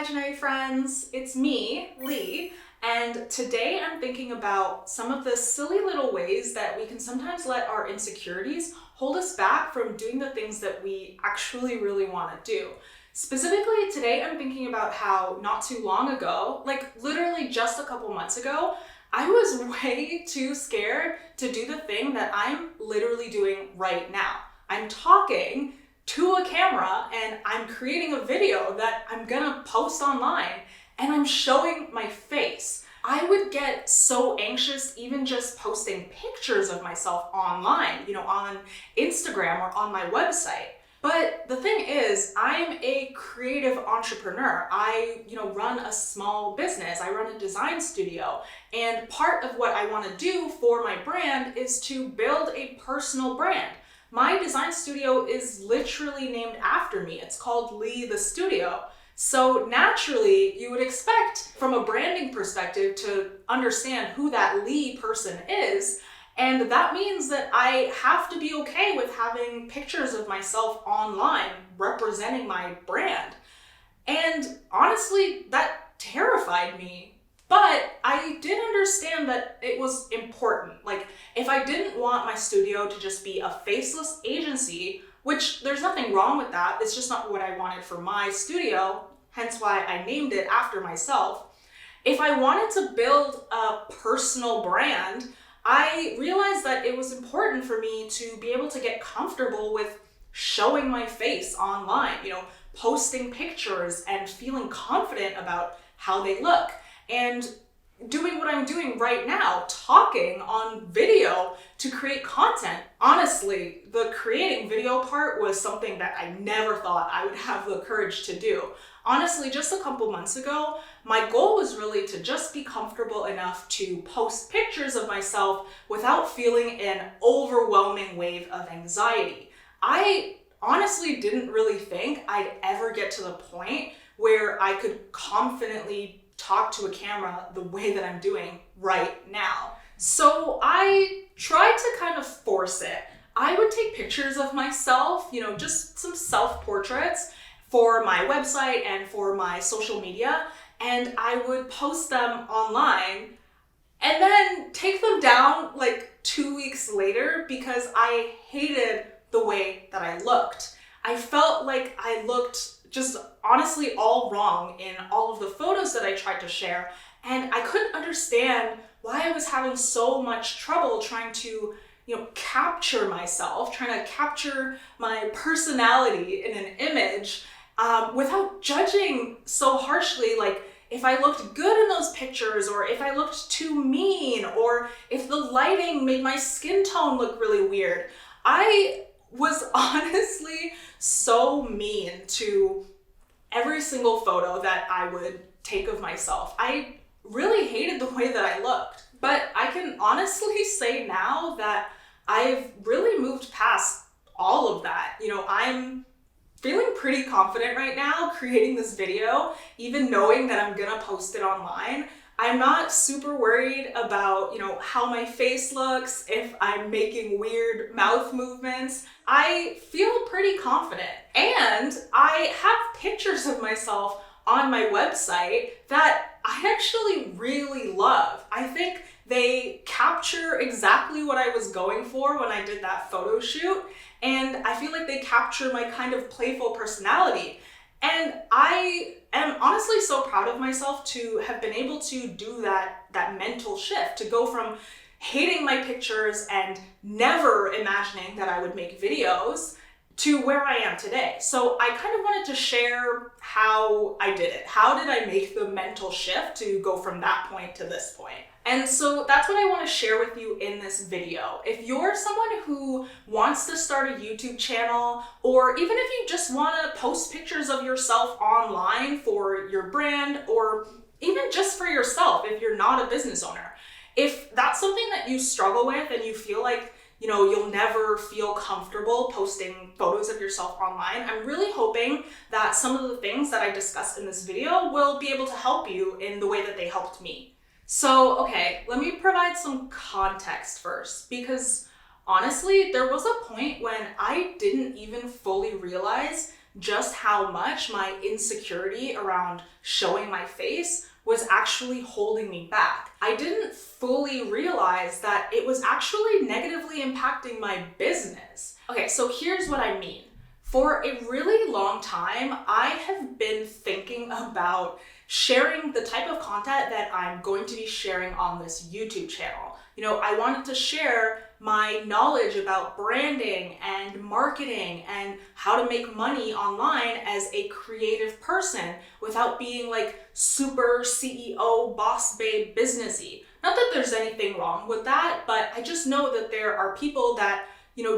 imaginary friends, it's me, Lee, and today I'm thinking about some of the silly little ways that we can sometimes let our insecurities hold us back from doing the things that we actually really want to do. Specifically, today I'm thinking about how not too long ago, like literally just a couple months ago, I was way too scared to do the thing that I'm literally doing right now. I'm talking to a camera and I'm creating a video that I'm gonna post online and I'm showing my face. I would get so anxious even just posting pictures of myself online, on Instagram or on my website. But the thing is, I'm a creative entrepreneur. I, run a small business. I run a design studio. And part of what I want to do for my brand is to build a personal brand. My design studio is literally named after me. It's called Lee the Studio. So naturally, you would expect from a branding perspective to understand who that Lee person is. And that means that I have to be okay with having pictures of myself online representing my brand. And honestly, that terrified me. But I did understand that it was important. Like, if I didn't want my studio to just be a faceless agency, which there's nothing wrong with that, it's just not what I wanted for my studio, hence why I named it after myself. If I wanted to build a personal brand, I realized that it was important for me to be able to get comfortable with showing my face online, posting pictures and feeling confident about how they look. And doing what I'm doing right now, talking on video to create content. Honestly, the creating video part was something that I never thought I would have the courage to do. Honestly, just a couple months ago, my goal was really to just be comfortable enough to post pictures of myself without feeling an overwhelming wave of anxiety. I honestly didn't really think I'd ever get to the point where I could confidently talk to a camera the way that I'm doing right now. So I tried to kind of force it. I would take pictures of myself, just some self-portraits for my website and for my social media, and I would post them online and then take them down like 2 weeks later because I hated the way that I looked. I felt like I looked just honestly all wrong in all of the photos that I tried to share. And I couldn't understand why I was having so much trouble trying to, capture myself, trying to capture my personality in an image without judging so harshly, like if I looked good in those pictures or if I looked too mean or if the lighting made my skin tone look really weird. I was honestly so mean to every single photo that I would take of myself. I really hated the way that I looked. But I can honestly say now that I've really moved past all of that. I'm feeling pretty confident right now creating this video, even knowing that I'm gonna post it online. I'm not super worried about, how my face looks, if I'm making weird mouth movements. I feel pretty confident. And I have pictures of myself on my website that I actually really love. I think they capture exactly what I was going for when I did that photo shoot. And I feel like they capture my kind of playful personality. And I am honestly so proud of myself to have been able to do that mental shift, to go from hating my pictures and never imagining that I would make videos to where I am today. So I kind of wanted to share how I did it. How did I make the mental shift to go from that point to this point? And so that's what I want to share with you in this video. If you're someone who wants to start a YouTube channel, or even if you just want to post pictures of yourself online for your brand, or even just for yourself if you're not a business owner, if that's something that you struggle with and you feel like you'll never feel comfortable posting photos of yourself online, I'm really hoping that some of the things that I discussed in this video will be able to help you in the way that they helped me. So, okay, let me provide some context first, because honestly, there was a point when I didn't even fully realize just how much my insecurity around showing my face was actually holding me back. I didn't fully realize that it was actually negatively impacting my business. Okay, so here's what I mean. For a really long time, I have been thinking about sharing the type of content that I'm going to be sharing on this YouTube channel. I wanted to share my knowledge about branding and marketing and how to make money online as a creative person without being like super CEO, boss babe, businessy. Not that there's anything wrong with that, but I just know that there are people that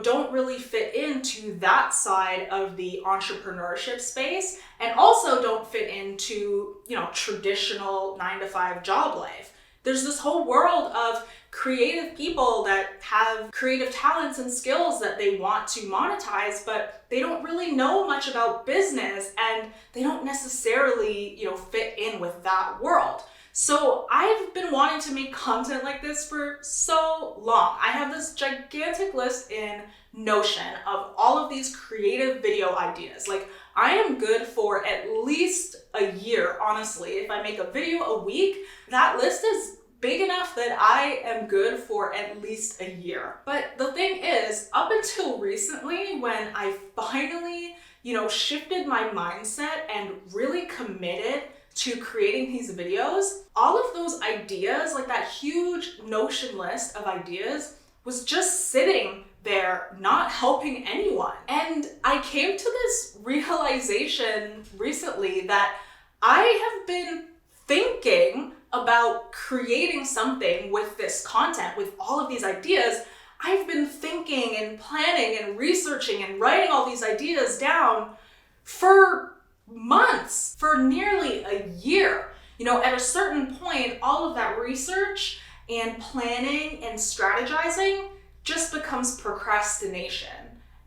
don't really fit into that side of the entrepreneurship space and also don't fit into, traditional 9-to-5 job life. There's this whole world of creative people that have creative talents and skills that they want to monetize, but they don't really know much about business and they don't necessarily, fit in with that world. So I've been wanting to make content like this for so long. I have this gigantic list in Notion of all of these creative video ideas. Like, I am good for at least a year, honestly. If I make a video a week, that list is big enough that I am good for at least a year. But the thing is, up until recently, when I finally, shifted my mindset and really committed to creating these videos, all of those ideas, like that huge Notion list of ideas, was just sitting there, not helping anyone. And I came to this realization recently that I have been thinking about creating something with this content, with all of these ideas. I've been thinking and planning and researching and writing all these ideas down for months, for nearly a year. At a certain point, all of that research and planning and strategizing just becomes procrastination.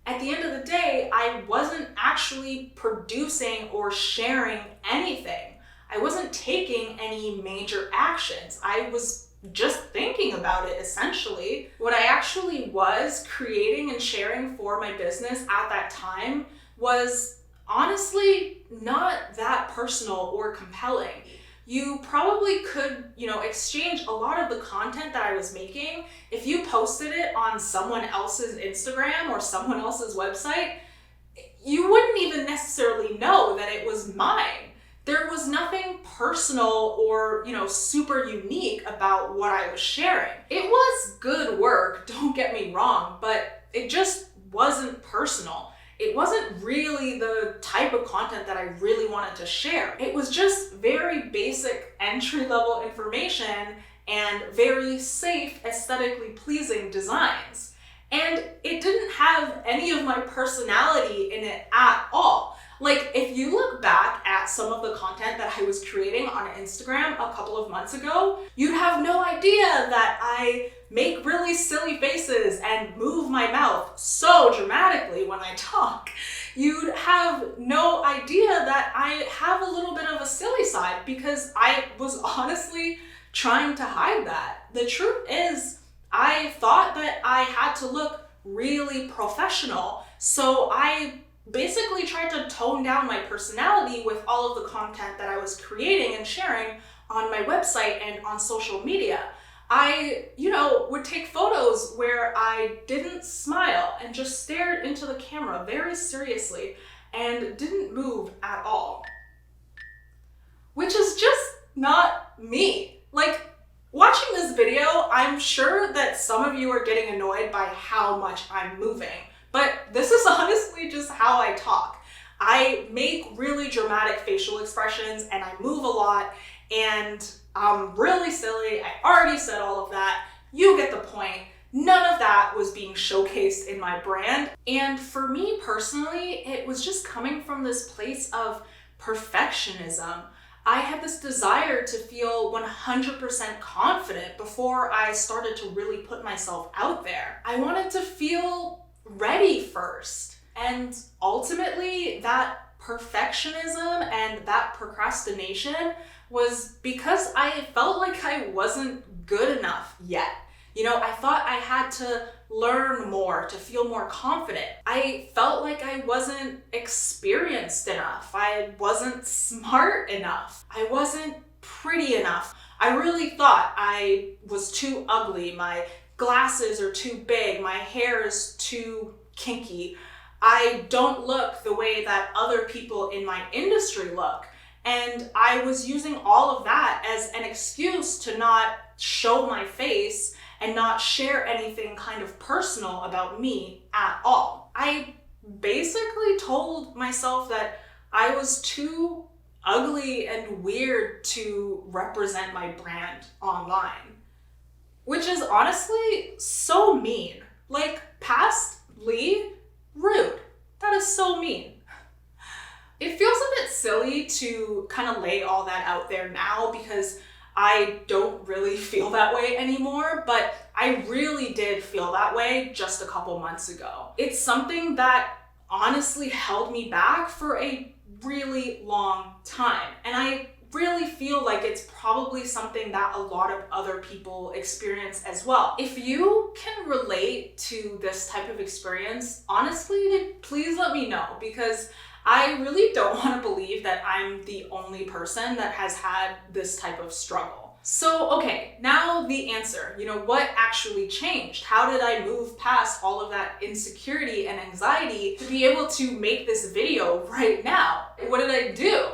At the end of the day, I wasn't actually producing or sharing anything. I wasn't taking any major actions. I was just thinking about it, essentially. What I actually was creating and sharing for my business at that time was honestly not that personal or compelling. You probably could, exchange a lot of the content that I was making. If you posted it on someone else's Instagram or someone else's website, you wouldn't even necessarily know that it was mine. There was nothing personal or, super unique about what I was sharing. It was good work, don't get me wrong, but it just wasn't personal. It wasn't really the type of content that I really wanted to share. It was just very basic entry-level information and very safe, aesthetically pleasing designs. And it didn't have any of my personality in it at all. Like, if you look back at some of the content that I was creating on Instagram a couple of months ago, you'd have no idea that I make really silly faces and move my mouth so dramatically when I talk. You'd have no idea that I have a little bit of a silly side because I was honestly trying to hide that. The truth is, I thought that I had to look really professional, so I basically tried to tone down my personality with all of the content that I was creating and sharing on my website and on social media. I, would take photos where I didn't smile and just stared into the camera very seriously and didn't move at all. Which is just not me. Like, watching this video, I'm sure that some of you are getting annoyed by how much I'm moving. But this is honestly just how I talk. I make really dramatic facial expressions and I move a lot and I'm really silly. I already said all of that. You get the point. None of that was being showcased in my brand. And for me personally, it was just coming from this place of perfectionism. I had this desire to feel 100% confident before I started to really put myself out there. I wanted to feel ready first. And ultimately, that perfectionism and that procrastination was because I felt like I wasn't good enough yet. I thought I had to learn more, to feel more confident. I felt like I wasn't experienced enough. I wasn't smart enough. I wasn't pretty enough. I really thought I was too ugly. My glasses are too big. My hair is too kinky. I don't look the way that other people in my industry look. And I was using all of that as an excuse to not show my face and not share anything kind of personal about me at all. I basically told myself that I was too ugly and weird to represent my brand online, which is honestly so mean. Like, past Lee, rude. That is so mean. It feels a bit silly to kind of lay all that out there now because I don't really feel that way anymore, but I really did feel that way just a couple months ago. It's something that honestly held me back for a really long time, and I really feel like it's probably something that a lot of other people experience as well. If you can relate to this type of experience, honestly, please let me know, because I really don't want to believe that I'm the only person that has had this type of struggle. So, okay, now the answer. What actually changed? How did I move past all of that insecurity and anxiety to be able to make this video right now? What did I do?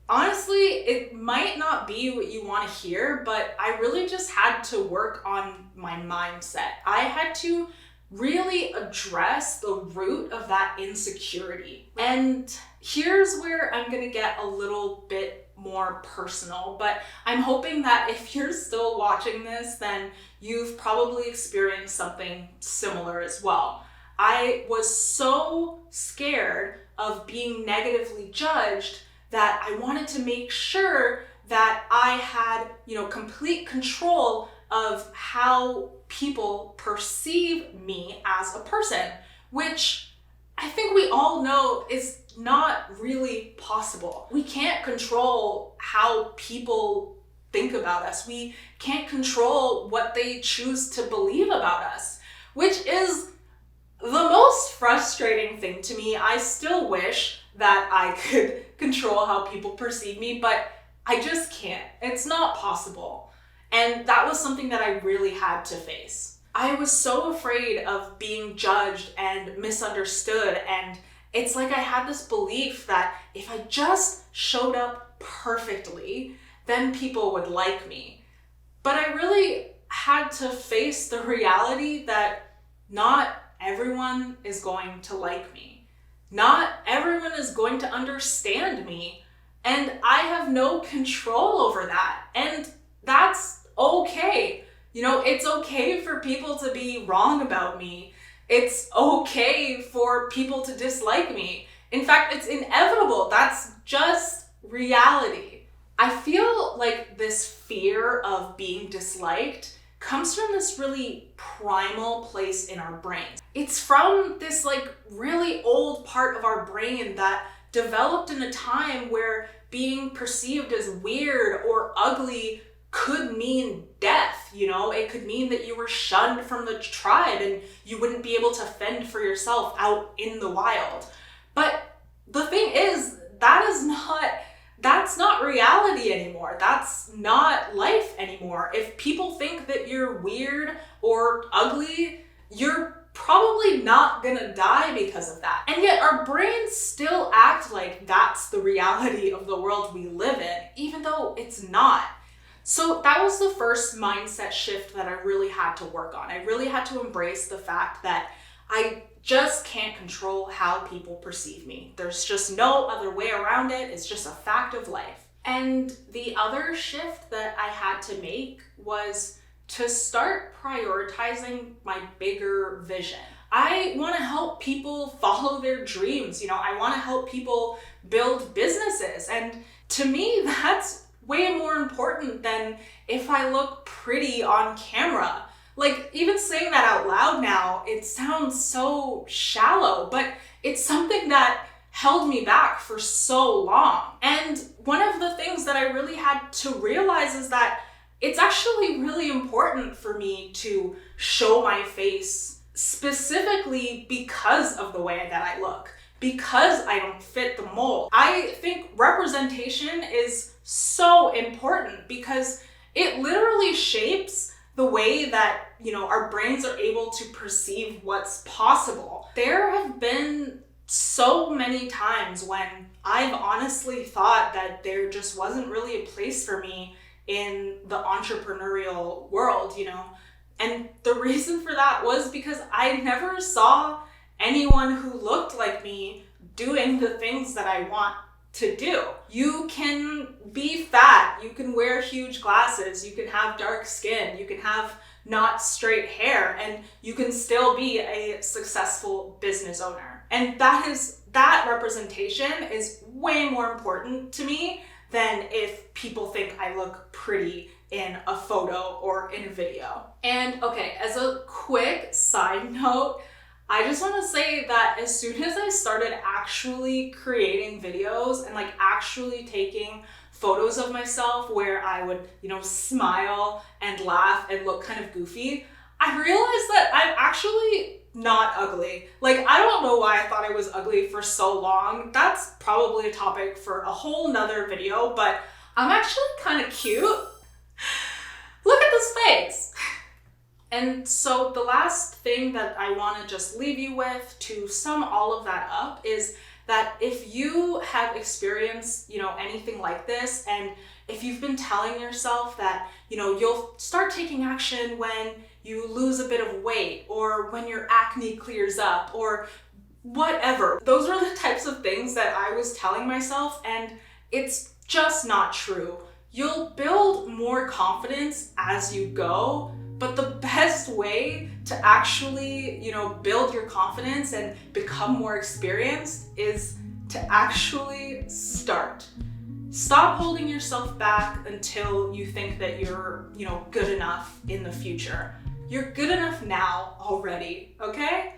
Honestly, it might not be what you want to hear, but I really just had to work on my mindset. I had to really address the root of that insecurity. And here's where I'm gonna get a little bit more personal, but I'm hoping that if you're still watching this, then you've probably experienced something similar as well. I was so scared of being negatively judged that I wanted to make sure that I had, complete control of how people perceive me as a person, which I think we all know is not really possible. We can't control how people think about us. We can't control what they choose to believe about us, which is the most frustrating thing to me. I still wish that I could control how people perceive me, but I just can't. It's not possible. And that was something that I really had to face. I was so afraid of being judged and misunderstood, and it's like I had this belief that if I just showed up perfectly, then people would like me. But I really had to face the reality that not everyone is going to like me. Not everyone is going to understand me, and I have no control over that. And that's okay. It's okay for people to be wrong about me. It's okay for people to dislike me. In fact, it's inevitable. That's just reality. I feel like this fear of being disliked comes from this really primal place in our brains. It's from this really old part of our brain that developed in a time where being perceived as weird or ugly could mean death. It could mean that you were shunned from the tribe and you wouldn't be able to fend for yourself out in the wild. But the thing is, that's not reality anymore. That's not life anymore. If people think that you're weird or ugly, you're probably not gonna die because of that. And yet our brains still act like that's the reality of the world we live in, even though it's not. So that was the first mindset shift that I really had to work on. I really had to embrace the fact that I just can't control how people perceive me. There's just no other way around it. It's just a fact of life. And the other shift that I had to make was to start prioritizing my bigger vision. I want to help people follow their dreams. I want to help people build businesses. And to me, that's way more important than if I look pretty on camera. Even saying that out loud now, it sounds so shallow, but it's something that held me back for so long. And one of the things that I really had to realize is that it's actually really important for me to show my face specifically because of the way that I look, because I don't fit the mold. I think representation is so important because it literally shapes the way that, our brains are able to perceive what's possible. There have been so many times when I've honestly thought that there just wasn't really a place for me in the entrepreneurial world, And the reason for that was because I never saw anyone who looked like me doing the things that I want to do. You can be fat, you can wear huge glasses, you can have dark skin, you can have not straight hair, and you can still be a successful business owner. And that representation is way more important to me than if people think I look pretty in a photo or in a video. And okay, as a quick side note, I just want to say that as soon as I started actually creating videos and actually taking photos of myself where I would, smile and laugh and look kind of goofy, I realized that I'm actually not ugly. I don't know why I thought I was ugly for so long. That's probably a topic for a whole nother video, but I'm actually kind of cute. Look at this face. And so the last thing that I want to just leave you with to sum all of that up is that if you have experienced, anything like this, and if you've been telling yourself that, you'll start taking action when you lose a bit of weight or when your acne clears up or whatever, those are the types of things that I was telling myself, and it's just not true. You'll build more confidence as you go, but the best way to actually, build your confidence and become more experienced is to actually start. Stop holding yourself back until you think that you're, good enough in the future. You're good enough now already, okay?